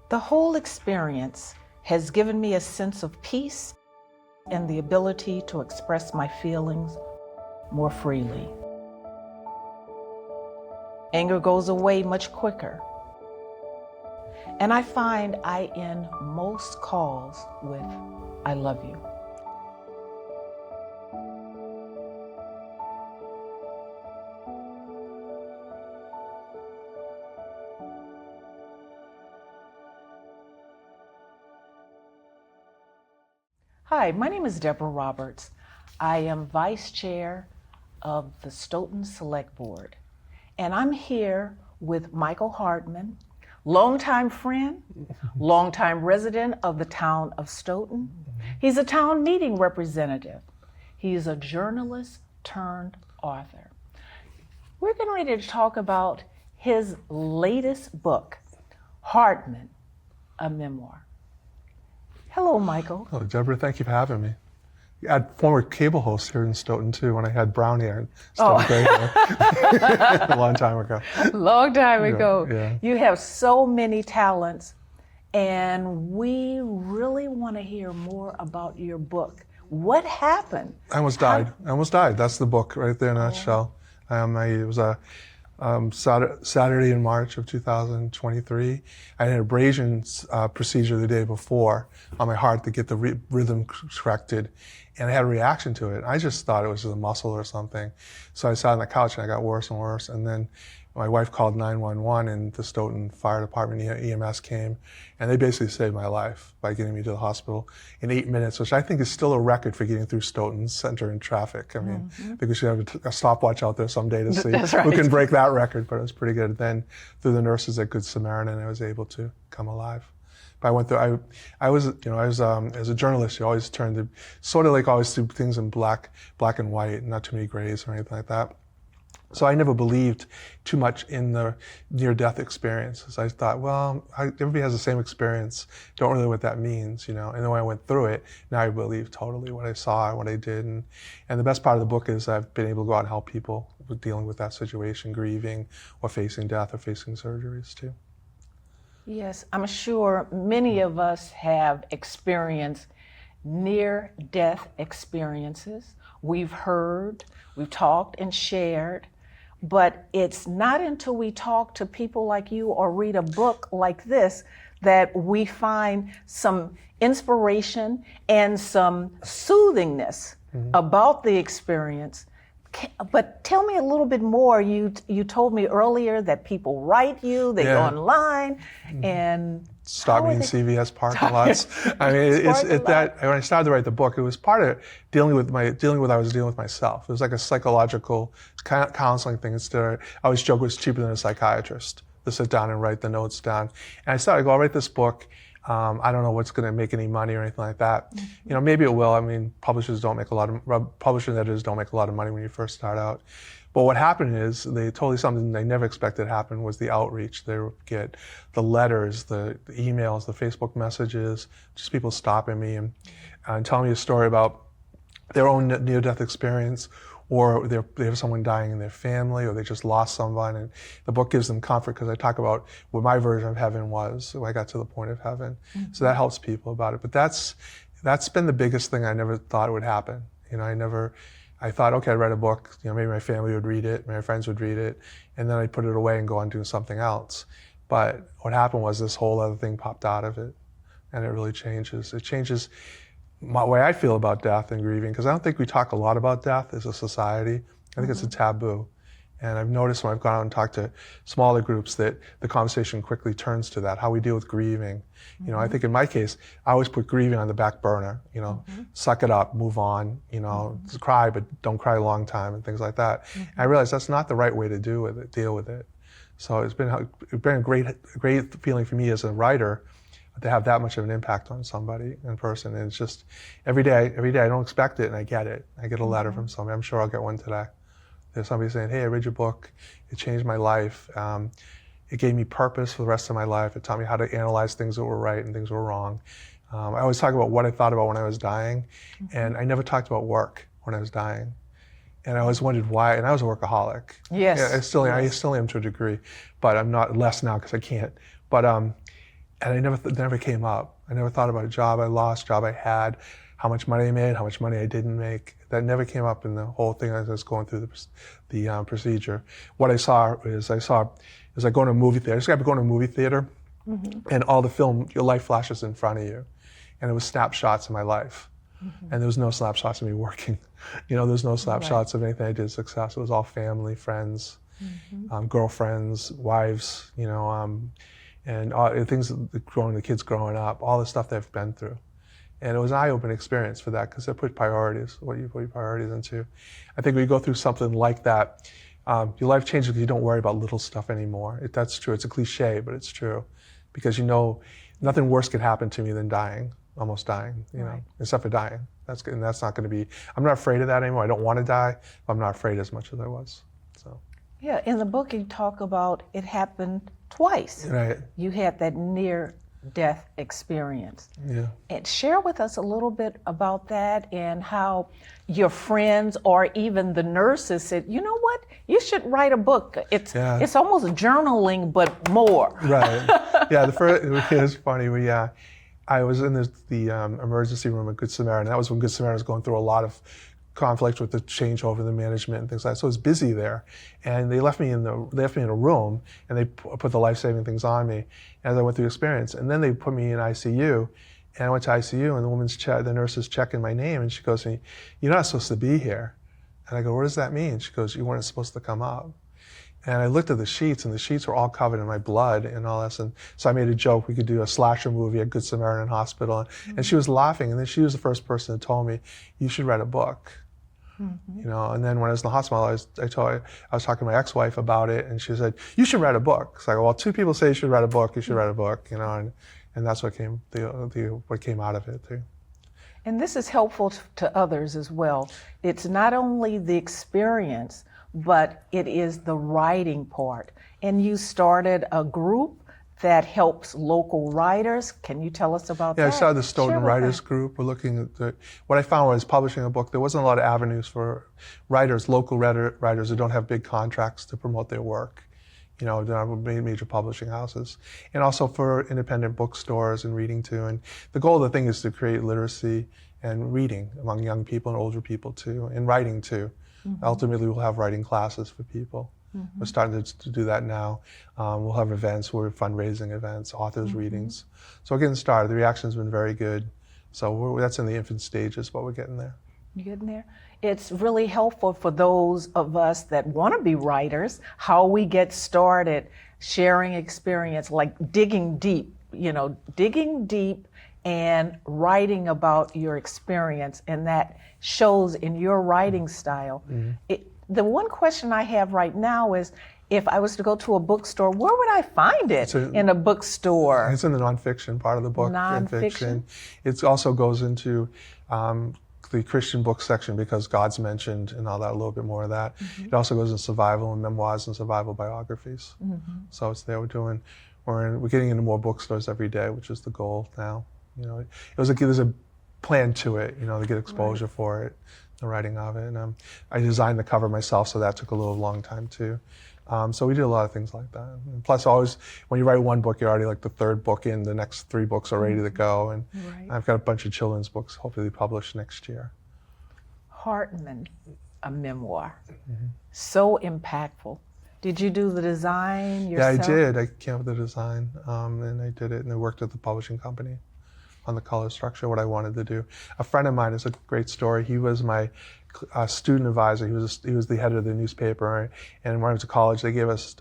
The whole experience has given me a sense of peace and the ability to express my feelings more freely. Anger goes away much quicker, and I find I end most calls with, "I love you." Hi, my name is Debra Roberts. I am Vice Chair of the Stoughton Select Board, and I'm here with Michael Hardman, longtime friend, longtime resident of the town of Stoughton. He's a town meeting representative. He's a journalist turned author. We're getting ready to talk about his latest book, Heartman, a memoir. Hello, Michael. Oh, Deborah, thank you for having me. I had former cable host here in Stoughton too when I had brown hair and Stoughton gray hair. A long time ago. Long time ago. Yeah. You have so many talents, and we really want to hear more about your book. What happened? I almost died. That's the book right there in a nutshell. It was a Saturday in March of 2023. I had an abrasion procedure the day before on my heart to get the rhythm corrected, and I had a reaction to it. I just thought it was just a muscle or something. So I sat on the couch and I got worse and worse, and then my wife called 911 and the Stoughton Fire Department, EMS came, and they basically saved my life by getting me to the hospital in 8 minutes, which I think is still a record for getting through Stoughton Center in traffic. I mean, I think we should have a stopwatch out there someday to see who can break that record, but it was pretty good. Then through the nurses at Good Samaritan, I was able to come alive. But I went through, as a journalist, you always turn to, sort of like always do things in black and white, not too many grays or anything like that. So I never believed too much in the near-death experiences. I thought, well, everybody has the same experience. Don't really know what that means, And then when I went through it, now I believe totally what I saw and what I did. And the best part of the book is I've been able to go out and help people with dealing with that situation, grieving or facing death or facing surgeries too. Yes, I'm sure many of us have experienced near-death experiences. We've heard, we've talked and shared, but it's not until we talk to people like you or read a book like this that we find some inspiration and some soothingness about the experience. But tell me a little bit more. You told me earlier that people write you, they go online, and stop me in CVS parking lots. I mean, when I started to write the book, it was part of dealing with what I was dealing with myself. It was like a psychological counseling thing. I always joke it was cheaper than a psychiatrist to sit down and write the notes down. And I started to go, I'll write this book. I don't know what's going to make any money or anything like that. Maybe it will. I mean, publishers and editors don't make a lot of money when you first start out. But what happened is they told me something they never expected to happen was the outreach. They would get the letters, the emails, the Facebook messages, just people stopping me and telling me a story about their own near-death experience, or they have someone dying in their family, or they just lost someone. And the book gives them comfort because I talk about what my version of heaven was, when I got to the point of heaven. So that helps people about it. But that's been the biggest thing I never thought would happen. I thought, okay, I'd write a book, maybe my family would read it, my friends would read it, and then I'd put it away and go on doing something else. But what happened was this whole other thing popped out of it, and it really changes. It changes my way I feel about death and grieving, because I don't think we talk a lot about death as a society. I think it's a taboo. And I've noticed when I've gone out and talked to smaller groups that the conversation quickly turns to that, how we deal with grieving. I think in my case, I always put grieving on the back burner, suck it up, move on, cry, but don't cry a long time and things like that. And I realized that's not the right way to deal with it. So it's been a great feeling for me as a writer to have that much of an impact on somebody in person. And it's just every day I don't expect it and I get it. I get a letter from somebody. I'm sure I'll get one today. There's somebody saying, hey, I read your book. It changed my life. It gave me purpose for the rest of my life. It taught me how to analyze things that were right and things that were wrong. I always talk about what I thought about when I was dying, and I never talked about work when I was dying. And I always wondered why, and I was a workaholic. Yes. Yeah, I still am to a degree, but I'm not less now because I can't. But And I never came up. I never thought about a job I lost, job I had, how much money I made, how much money I didn't make. That never came up in the whole thing as I was going through the procedure. What I saw is like going to a movie theater. I just got to go to a movie theater, and all the film, your life flashes in front of you. And it was snapshots of my life. And there was no snapshots of me working. There was no snapshots of anything I did success. It was all family, friends, girlfriends, wives, and all things, the kids growing up, all the stuff they've been through. And it was an eye-opening experience for that, because it put priorities, what you put your priorities into. I think when you go through something like that, your life changes because you don't worry about little stuff anymore. That's true. It's a cliche, but it's true. Because nothing worse could happen to me than dying, almost dying, except for dying. That's not going to be, I'm not afraid of that anymore. I don't want to die, but I'm not afraid as much as I was. So. Yeah, in the book you talk about it happened twice. Right. You had that near-death experience. Yeah. And share with us a little bit about that and how your friends or even the nurses said, you know what, you should write a book. It's almost journaling, but more. Right. Yeah, it was funny. I was in the emergency room at Good Samaritan. That was when Good Samaritan was going through a lot of conflict with the changeover in the management and things like that. So it was busy there, and they left me in a room, and they put the life-saving things on me as I went through the experience. And then they put me in ICU, and I went to ICU, and the nurse is checking my name, and she goes to me, "You're not supposed to be here." And I go, "What does that mean?" She goes, "You weren't supposed to come up." And I looked at the sheets, and the sheets were all covered in my blood and all this. And so I made a joke, we could do a slasher movie at Good Samaritan Hospital. And she was laughing, and then she was the first person that told me, "You should write a book." And then when I was in the hospital, I was talking to my ex-wife about it, and she said, "You should write a book." So I go, "Well, two people say you should write a book. You should write a book." And that's what came out of it too. And this is helpful to others as well. It's not only the experience, but it is the writing part. And you started a group that helps local writers. Can you tell us about that? Yeah, I started the Stoughton Writers Group. We're looking at what I found was publishing a book, there wasn't a lot of avenues for writers, local writers who don't have big contracts to promote their work. Don't have major publishing houses. And also for independent bookstores and reading too. And the goal of the thing is to create literacy and reading among young people and older people too, and writing too. Ultimately, we'll have writing classes for people. We're starting to do that now. We'll have events, fundraising events, authors' readings. So we're getting started. The reaction's been very good. So that's in the infant stages, but we're getting there. You're getting there? It's really helpful for those of us that want to be writers, how we get started, sharing experience, like digging deep and writing about your experience, and that shows in your writing style. The one question I have right now is, if I was to go to a bookstore, where would I find it in a bookstore? It's in the nonfiction part of the book. Nonfiction. It also goes into the Christian book section, because God's mentioned and all that, a little bit more of that. It also goes in survival and memoirs and survival biographies. So it's there. We're getting into more bookstores every day, which is the goal now. There's a plan to it, to get exposure for it, the writing of it. And I designed the cover myself, so that took a long time too. So we did a lot of things like that. And plus, always, when you write one book, you're already like the third book in, the next 3 books are ready to go. And I've got a bunch of children's books hopefully published next year. Heartman, a memoir. So impactful. Did you do the design yourself? Yeah, I did. I came up with the design, and I did it, and I worked at the publishing company on the color structure, what I wanted to do. A friend of mine, is a great story. He was my student advisor. He was the head of the newspaper, and when I went to college, they gave us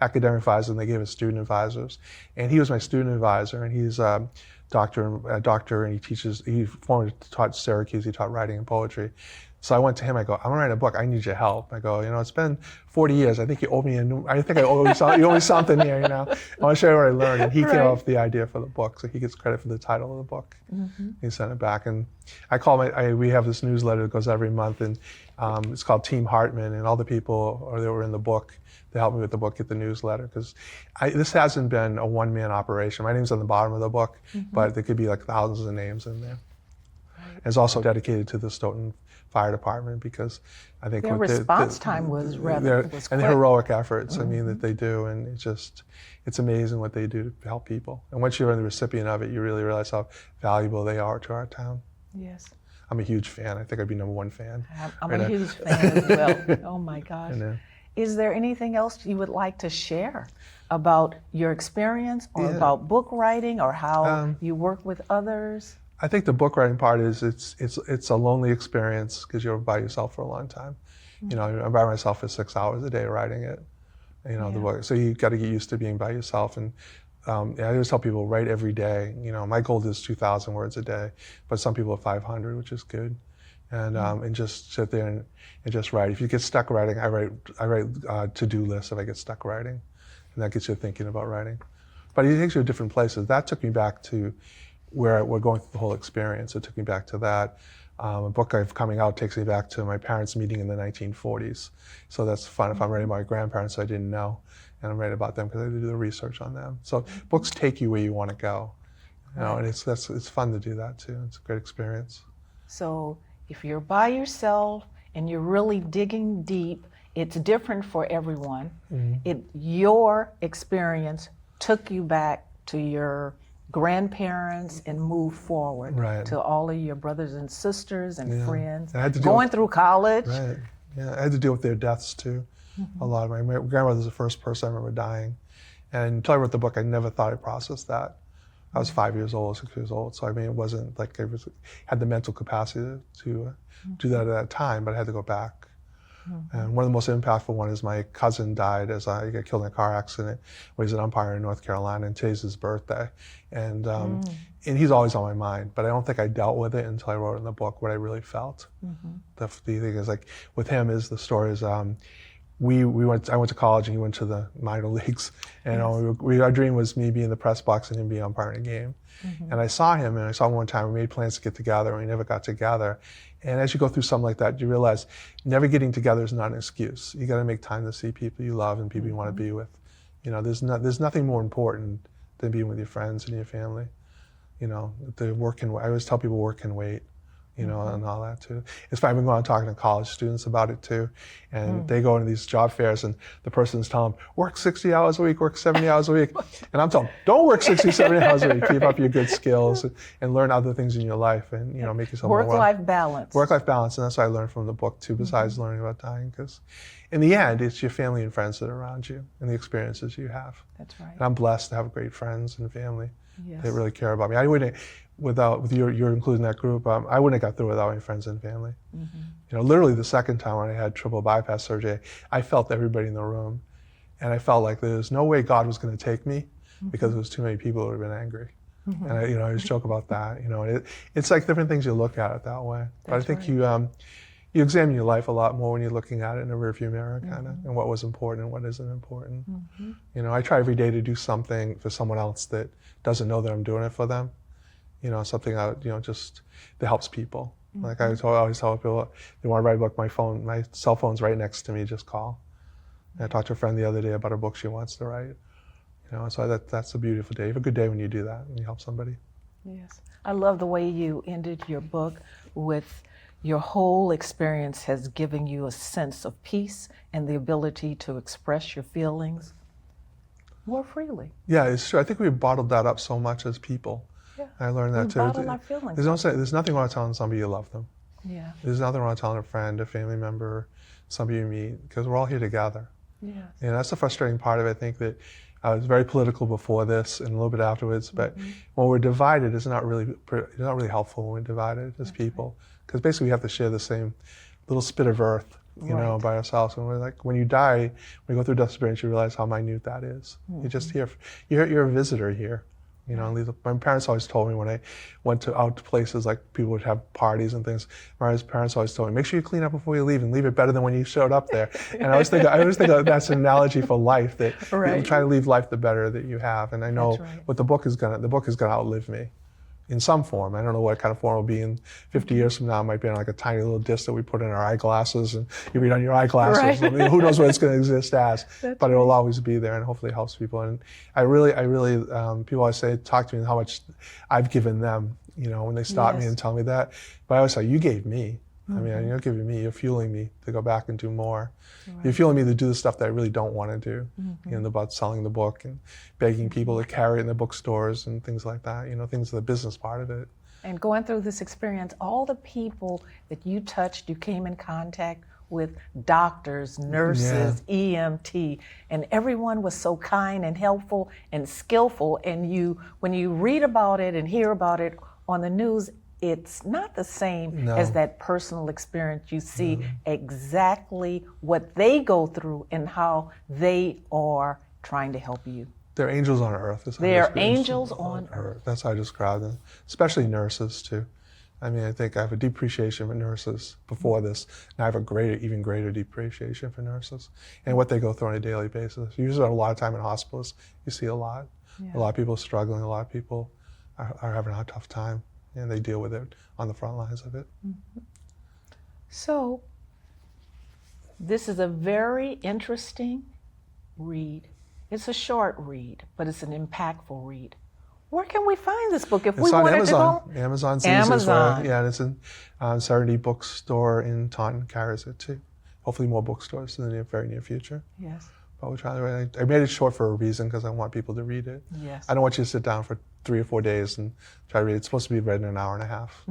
academic advisors and they gave us student advisors. And he was my student advisor, and he's a doctor, and he formerly taught Syracuse. He taught writing and poetry. So I went to him, I go, "I'm gonna write a book, I need your help." I go, "It's been 40 years, I think you owe me you owe me something here, I want to show you what I learned." And he came up with the idea for the book, so he gets credit for the title of the book. He sent it back, and we have this newsletter that goes every month, and it's called Team Heartman, and all the people that were in the book, they helped me with the book, get the newsletter, because this hasn't been a one-man operation. My name's on the bottom of the book, but there could be like thousands of names in there. It's also dedicated to the Stoughton fire department, because I think Their with response time was rather was and the quick. heroic efforts, I mean, that they do, and it's amazing what they do to help people. And once you're the recipient of it, you really realize how valuable they are to our town. Yes. I'm a huge fan. I think I'd be #1 fan. I'm Right a now. huge fan as well. Oh my gosh. I know. Is there anything else you would like to share about your experience or Yeah. about book writing or how you work with others? I think the book writing part is it's a lonely experience because you're by yourself for a long time. You know, I'm by myself for 6 hours a day writing it. You know, the book. So you got to get used to being by yourself. And I always tell people, write every day. You know, my goal is 2,000 words a day, but some people are 500, which is good. And just sit there and just write. If you get stuck writing, I write to-do lists if I get stuck writing, and that gets you thinking about writing. But it takes you to different places. That took me back to where we're going through the whole experience. It took me back to that. A book I've coming out takes me back to my parents' meeting in the 1940s. So that's fun if I'm writing about my grandparents I didn't know, and I'm writing about them because I do the research on them. So books take you where you want to go, you know, and it's fun to do that too. It's a great experience. So if you're by yourself and you're really digging deep, it's different for everyone. Your experience took you back to your grandparents and moved forward to all of your brothers and sisters and friends, I had to going through college. Right. Yeah, I had to deal with their deaths too. A lot of my grandmother was the first person I remember dying, and until I wrote the book, I never thought I processed that. I was 5 years old, 6 years old, so I mean, it wasn't like I had the mental capacity to do that at that time, but I had to go back. And one of the most impactful one is my cousin died as I got killed in a car accident when he was an umpire in North Carolina, and today's his birthday. And he's always on my mind, but I don't think I dealt with it until I wrote in the book what I really felt. The thing is, like, with him is the story is, I went to college and he went to the minor leagues, and our dream was me being in the press box and him being umpiring a game. And I saw him one time. We made plans to get together, and we never got together. And as you go through something like that, you realize never getting together is not an excuse. You got to make time to see people you love and people you want to be with. You know, there's nothing more important than being with your friends and your family. You know, I always tell people work can wait. You know, and all that too. It's funny, I've been going on talking to college students about it too, and they go into these job fairs and the person's telling them, work 60 hours a week, work 70 hours a week. And I'm telling them, don't work 60, 70 hours a week. Keep up your good skills and learn other things in your life and, you know, make yourself more Work-life balance. Work-life balance, and that's what I learned from the book too, besides learning about dying, because in the end, it's your family and friends that are around you and the experiences you have. That's right. And I'm blessed to have great friends and family Yes. that really care about me. I wouldn't, with your including that group, I wouldn't have got through without my friends and family. You know, literally the second time when I had triple bypass surgery, I felt everybody in the room, and I felt like there's no way God was going to take me because there was too many people who would have been angry. And I always joke about that. You know, and it's like different things you look at it that way. But I think you examine your life a lot more when you're looking at it in a rearview mirror, kind of, and what was important and what isn't important. You know, I try every day to do something for someone else that doesn't know that I'm doing it for them. You know, something just that helps people. Like I always tell people, if they want to write a book, my cell phone's right next to me, just call. And I talked to a friend the other day about a book she wants to write. You know, so that's a beautiful day. You have a good day when you do that, when you help somebody. Yes. I love the way you ended your book with your whole experience has given you a sense of peace and the ability to express your feelings more freely. Yeah, it's true. I think we've bottled that up so much as people. Yeah. I learned that too. Bottle our feelings. There's nothing wrong with telling somebody you love them. Yeah. There's nothing wrong with telling a friend, a family member, somebody you meet, because we're all here together. Yes. And that's the frustrating part of it. I think that I was very political before this and a little bit afterwards, but when we're divided, it's not really helpful when we're divided as people, because basically we have to share the same little spit of earth, you know, by ourselves. And we're like, when you die, when you go through death experience, you realize how minute that is. You're just here, you're a visitor here. You know, my parents always told me when I went out to places like people would have parties and things, my parents always told me, make sure you clean up before you leave and leave it better than when you showed up there. And I always think that's an analogy for life, that you try to leave life the better that you have. And I know what the book is gonna outlive me in some form. I don't know what kind of form it'll be in 50 years from now. It might be on like a tiny little disc that we put in our eyeglasses and you read on your eyeglasses. I mean, who knows what it's going to exist as, but it will always be there and hopefully it helps people. And I really, people always say, talk to me how much I've given them, you know, when they stop me and tell me that. But I always say, you gave me. I mean, you're not giving me, you're fueling me to go back and do more. You're fueling me to do the stuff that I really don't want to do, about selling the book and begging people to carry it in the bookstores and things like that, things of the business part of it. And going through this experience, all the people that you touched, you came in contact with, doctors, nurses, EMT, and everyone was so kind and helpful and skillful. And when you read about it and hear about it on the news, it's not the same as that personal experience. You see exactly what they go through and how they are trying to help you. They're angels on earth. They're angels on earth. That's how I describe them, especially nurses too. I mean, I think I have a deep appreciation for nurses before this, and I have even greater deep appreciation for nurses and what they go through on a daily basis. You spend a lot of time in hospitals. You see a lot. A lot of people struggling. A lot of people are having a tough time, and they deal with it on the front lines of it. So, this is a very interesting read. It's a short read, but it's an impactful read. Where can we find this book if we wanted Amazon. to go? Amazon. Amazon. Yeah, and it's in Serenity Bookstore in Taunton carries it too. Hopefully more bookstores in the very near future. Yes. But we're trying to. I made it short for a reason because I want people to read it. Yes. I don't want you to sit down for 3 or 4 days and try to read it. It's supposed to be read in an hour and a half.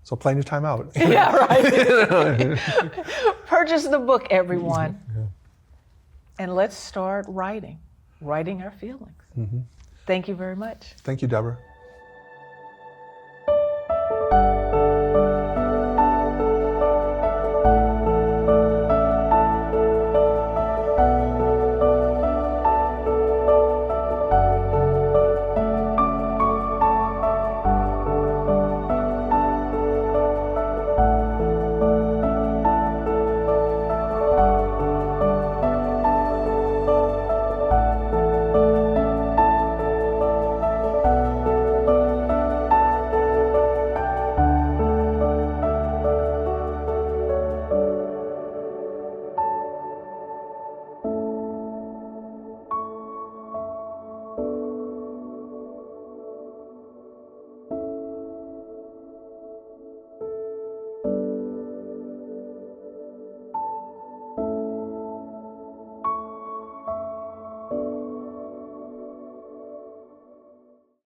So plan your time out. Yeah, right. Purchase the book, everyone. And let's start writing our feelings. Thank you very much. Thank you, Deborah.